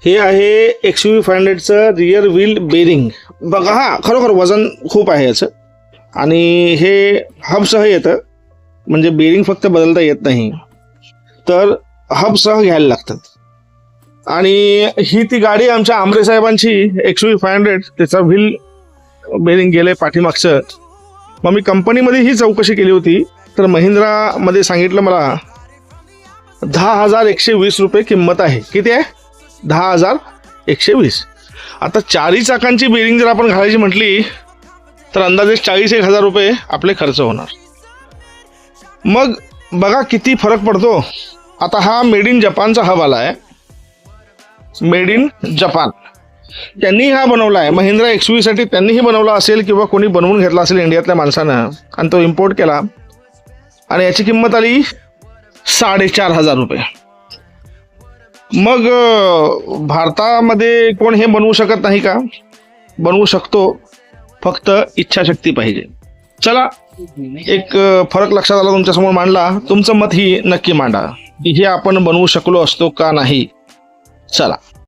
हे आहे XUV 500चं rear wheel bearing बघा. हा खरोखर वजन खूप आहे याचं आणि हे हबसह येतं, म्हणजे बेरिंग फक्त बदलता येत नाही, तर हबसह घ्यायला लागतात. आणि ही ती गाडी आमच्या आमरे साहेबांची XUV 500, त्याचा व्हील बेरिंग गेले पाठीमागचं. मग मी कंपनीमध्ये ही चौकशी केली होती, तर महिंद्रामध्ये सांगितलं मला 10,120 रुपये किंमत आहे. किती आहे? 10,120. आता 4ही चाकांची बेरिंग जर आपण घालायची म्हटली तर अंदाजे 40,000 रुपये आपले खर्च होणार. मग बघा किती फरक पडतो. आता हा मेड इन जपानचा हब आला आहे, मेड इन जपान. त्यांनी हा बनवला आहे महिंद्रा XUV साठी. त्यांनीही बनवला असेल किंवा कोणी बनवून घेतला असेल इंडियातल्या माणसानं आणि तो इम्पोर्ट केला आणि याची किंमत आली 4,500 रुपये. मग भारतामध्ये कोण हे बनवू शकत नाही का? बनवू शकतो, फक्त इच्छाशक्ती पाहिजे. चला, एक फरक लक्षात आला, तुमच्यासमोर मांडला. तुमचं मत ही नक्की मांडा, हे आपण बनवू शकलो असतो का नाही. चला.